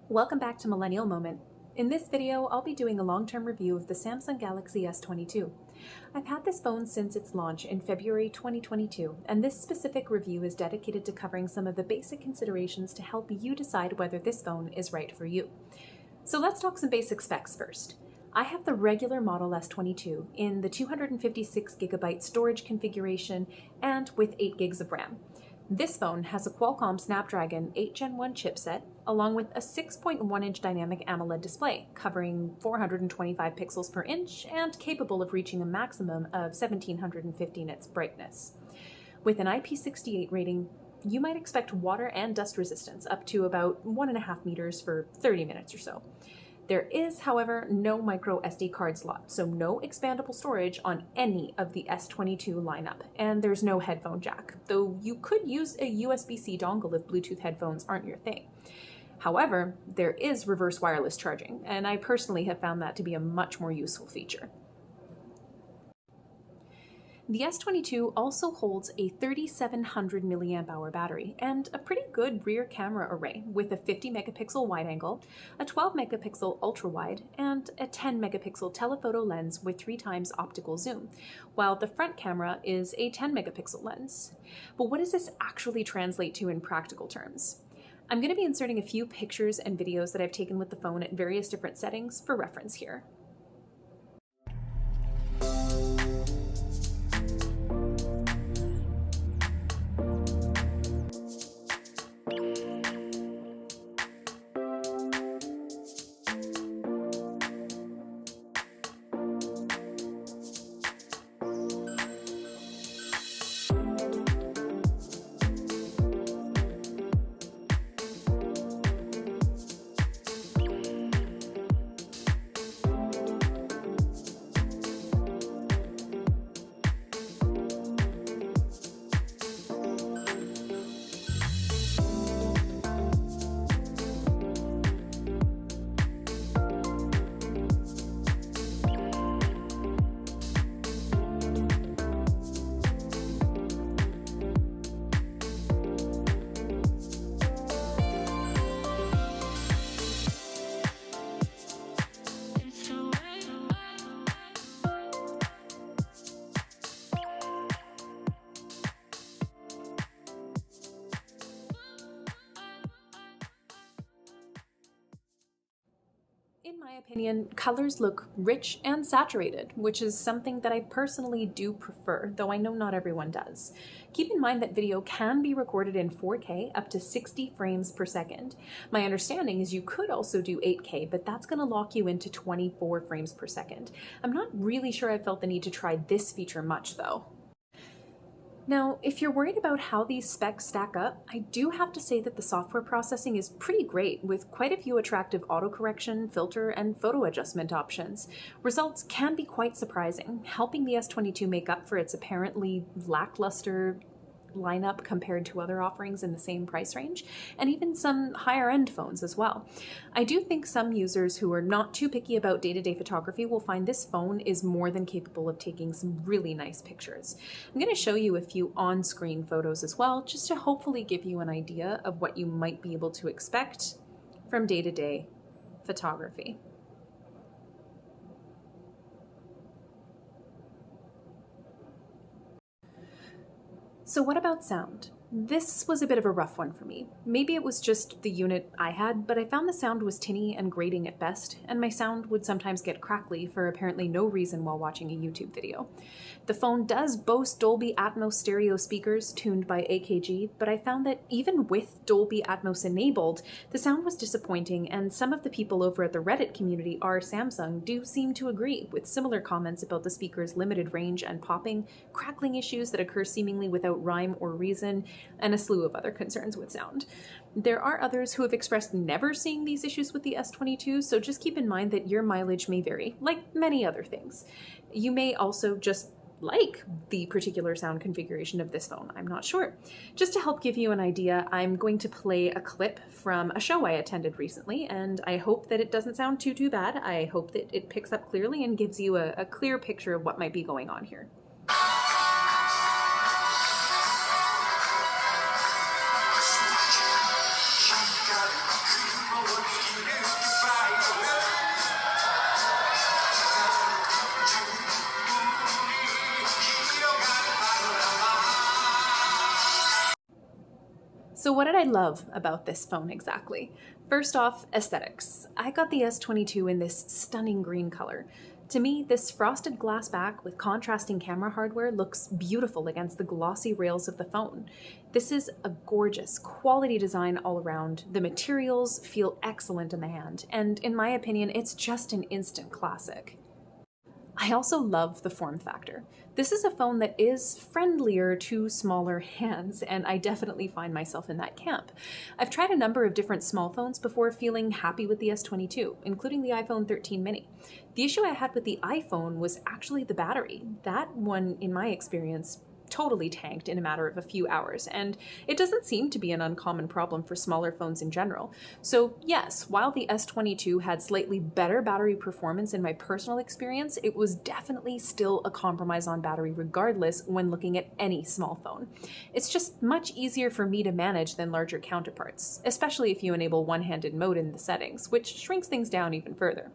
Welcome back to Millennial Moment. In this video, I'll be doing a long-term review of the Samsung Galaxy S22. I've had this phone since its launch in February 2022, and this specific review is dedicated to covering some of the basic considerations to help you decide whether this phone is right for you. So let's talk some basic specs first. I have the regular model S22 in the 256GB storage configuration and with 8 gigs of RAM. This phone has a Qualcomm Snapdragon 8 Gen 1 chipset, along with a 6.1-inch dynamic AMOLED display, covering 425 pixels per inch and capable of reaching a maximum of 1750 nits brightness. With an IP68 rating, you might expect water and dust resistance up to about 1.5 meters for 30 minutes or so. There is, however, no micro SD card slot, so no expandable storage on any of the S22 lineup, and there's no headphone jack, though you could use a USB-C dongle if Bluetooth headphones aren't your thing. However, there is reverse wireless charging, and I personally have found that to be a much more useful feature. The S22 also holds a 3700 mAh battery and a pretty good rear camera array with a 50 megapixel wide angle, a 12 megapixel ultra wide, and a 10 megapixel telephoto lens with 3 times optical zoom, while the front camera is a 10 megapixel lens. But what does this actually translate to in practical terms? I'm going to be inserting a few pictures and videos that I've taken with the phone at various different settings for reference here. In my opinion, colors look rich and saturated, which is something that I personally do prefer, though I know not everyone does. Keep in mind that video can be recorded in 4K up to 60 frames per second. My understanding is you could also do 8K, but that's going to lock you into 24 frames per second. I'm not really sure I felt the need to try this feature much though. Now, if you're worried about how these specs stack up, I do have to say that the software processing is pretty great, with quite a few attractive autocorrection, filter, and photo adjustment options. Results can be quite surprising, helping the S22 make up for its apparently lackluster lineup compared to other offerings in the same price range, and even some higher-end phones as well. I do think some users who are not too picky about day-to-day photography will find this phone is more than capable of taking some really nice pictures. I'm going to show you a few on-screen photos as well, just to hopefully give you an idea of what you might be able to expect from day-to-day photography. So what about sound? This was a bit of a rough one for me. Maybe it was just the unit I had, but I found the sound was tinny and grating at best, and my sound would sometimes get crackly for apparently no reason while watching a YouTube video. The phone does boast Dolby Atmos stereo speakers tuned by AKG, but I found that even with Dolby Atmos enabled, the sound was disappointing, and some of the people over at the Reddit community r Samsung do seem to agree, with similar comments about the speaker's limited range and popping, crackling issues that occur seemingly without rhyme or reason, and a slew of other concerns with sound. There are others who have expressed never seeing these issues with the S22, so just keep in mind that your mileage may vary, like many other things. You may also just like the particular sound configuration of this phone, I'm not sure. Just to help give you an idea, I'm going to play a clip from a show I attended recently, and I hope that it doesn't sound too bad. I hope that it picks up clearly and gives you a clear picture of what might be going on here. So what did I love about this phone exactly? First off, aesthetics. I got the S22 in this stunning green color. To me, this frosted glass back with contrasting camera hardware looks beautiful against the glossy rails of the phone. This is a gorgeous, quality design all around. The materials feel excellent in the hand, and in my opinion, it's just an instant classic. I also love the form factor. This is a phone that is friendlier to smaller hands, and I definitely find myself in that camp. I've tried a number of different small phones before feeling happy with the S22, including the iPhone 13 mini. The issue I had with the iPhone was actually the battery. That one, in my experience, totally tanked in a matter of a few hours, and it doesn't seem to be an uncommon problem for smaller phones in general. So yes, while the S22 had slightly better battery performance in my personal experience, it was definitely still a compromise on battery regardless when looking at any small phone. It's just much easier for me to manage than larger counterparts, especially if you enable one-handed mode in the settings, which shrinks things down even further.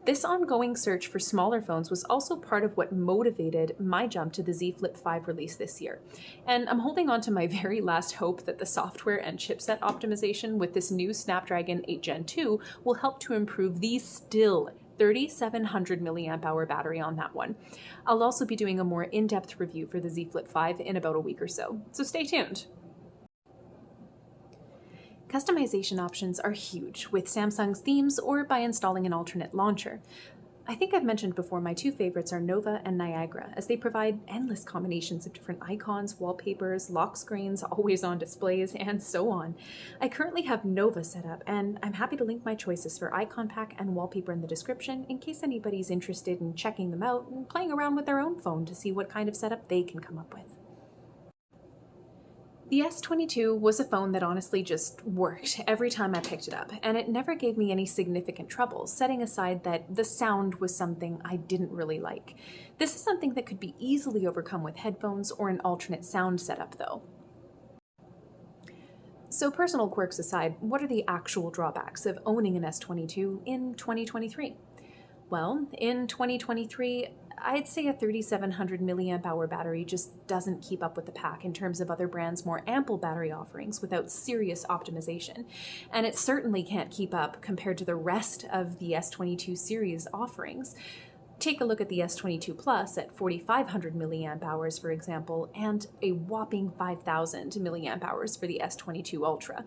This ongoing search for smaller phones was also part of what motivated my jump to the Z Flip 5 release this year. And I'm holding on to my very last hope that the software and chipset optimization with this new Snapdragon 8 Gen 2 will help to improve the still 3700 milliamp hour battery on that one. I'll also be doing a more in-depth review for the Z Flip 5 in about a week or so stay tuned. Customization options are huge with Samsung's themes or by installing an alternate launcher. I think I've mentioned before my two favorites are Nova and Niagara, as they provide endless combinations of different icons, wallpapers, lock screens, always-on displays, and so on. I currently have Nova set up, and I'm happy to link my choices for icon pack and wallpaper in the description in case anybody's interested in checking them out and playing around with their own phone to see what kind of setup they can come up with. The S22 was a phone that honestly just worked every time I picked it up, and it never gave me any significant trouble, setting aside that the sound was something I didn't really like. This is something that could be easily overcome with headphones or an alternate sound setup, though. So personal quirks aside, what are the actual drawbacks of owning an S22 in 2023? Well, in 2023, I'd say a 3700 milliamp hour battery just doesn't keep up with the pack in terms of other brands' more ample battery offerings without serious optimization. And it certainly can't keep up compared to the rest of the S22 series offerings. Take a look at the S22 Plus at 4500 milliamp hours, for example, and a whopping 5000 milliamp hours for the S22 Ultra.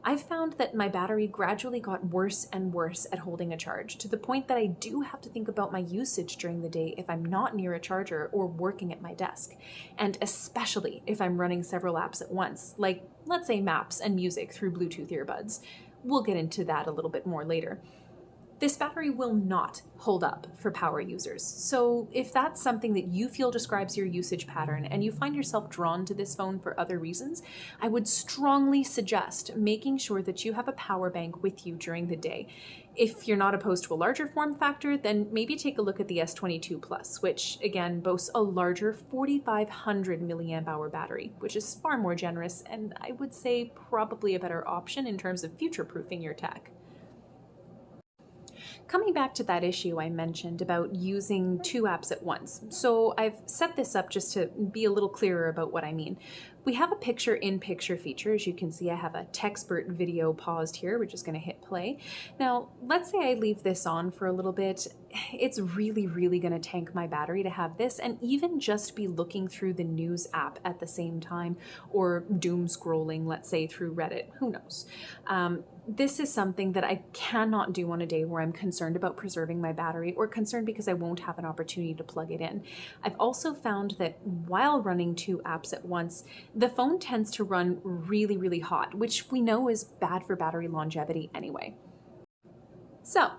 I've found that my battery gradually got worse and worse at holding a charge, to the point that I do have to think about my usage during the day if I'm not near a charger or working at my desk, and especially if I'm running several apps at once, like, let's say, maps and music through Bluetooth earbuds. We'll get into that a little bit more later. This battery will not hold up for power users. So if that's something that you feel describes your usage pattern and you find yourself drawn to this phone for other reasons, I would strongly suggest making sure that you have a power bank with you during the day. If you're not opposed to a larger form factor, then maybe take a look at the S22 Plus, which again boasts a larger 4500 milliamp hour battery, which is far more generous and I would say probably a better option in terms of future-proofing your tech. Coming back to that issue I mentioned about using two apps at once. So I've set this up just to be a little clearer about what I mean. We have a picture-in-picture feature. As you can see, I have a Techspert video paused here. We're just going to hit play. Now, let's say I leave this on for a little bit. It's really going to tank my battery to have this and even just be looking through the news app at the same time or doom scrolling, let's say, through Reddit. Who knows? This is something that I cannot do on a day where I'm concerned about preserving my battery or concerned because I won't have an opportunity to plug it in. I've also found that while running two apps at once, the phone tends to run really hot, which we know is bad for battery longevity anyway. So,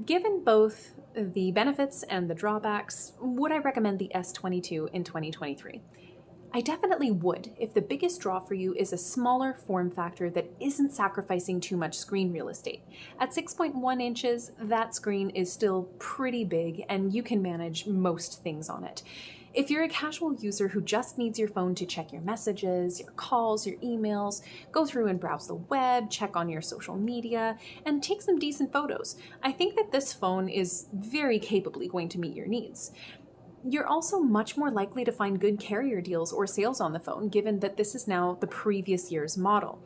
given both the benefits and the drawbacks, would I recommend the S22 in 2023? I definitely would if the biggest draw for you is a smaller form factor that isn't sacrificing too much screen real estate. At 6.1 inches, that screen is still pretty big and you can manage most things on it. If you're a casual user who just needs your phone to check your messages, your calls, your emails, go through and browse the web, check on your social media, and take some decent photos, I think that this phone is very capably going to meet your needs. You're also much more likely to find good carrier deals or sales on the phone, given that this is now the previous year's model.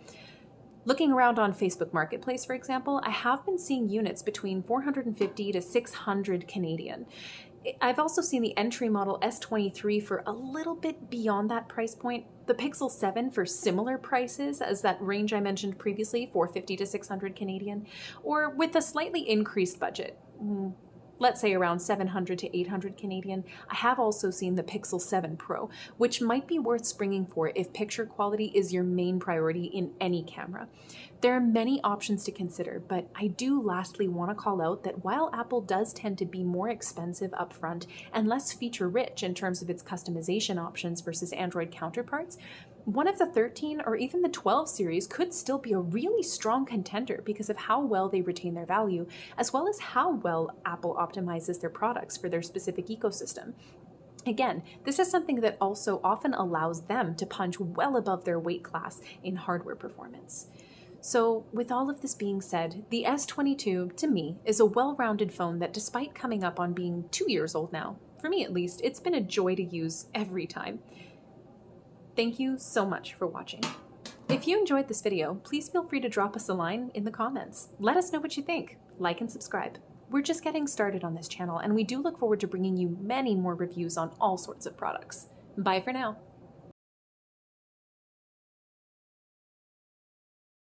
Looking around on Facebook Marketplace, for example, I have been seeing units between 450 to 600 Canadian. I've also seen the entry model S23 for a little bit beyond that price point, the Pixel 7 for similar prices as that range I mentioned previously, 450 to 600 Canadian, or with a slightly increased budget. Let's say around 700 to 800 Canadian. I have also seen the Pixel 7 Pro, which might be worth springing for if picture quality is your main priority in any camera. There are many options to consider, but I do lastly want to call out that while Apple does tend to be more expensive upfront and less feature-rich in terms of its customization options versus Android counterparts, one of the 13 or even the 12 series could still be a really strong contender because of how well they retain their value, as well as how well Apple optimizes their products for their specific ecosystem. Again, this is something that also often allows them to punch well above their weight class in hardware performance. So with all of this being said, the S22, to me, is a well-rounded phone that despite coming up on being 2 years old now, for me at least, it's been a joy to use every time. Thank you so much for watching. If you enjoyed this video, please feel free to drop us a line in the comments. Let us know what you think. Like and subscribe. We're just getting started on this channel, and we do look forward to bringing you many more reviews on all sorts of products. Bye for now.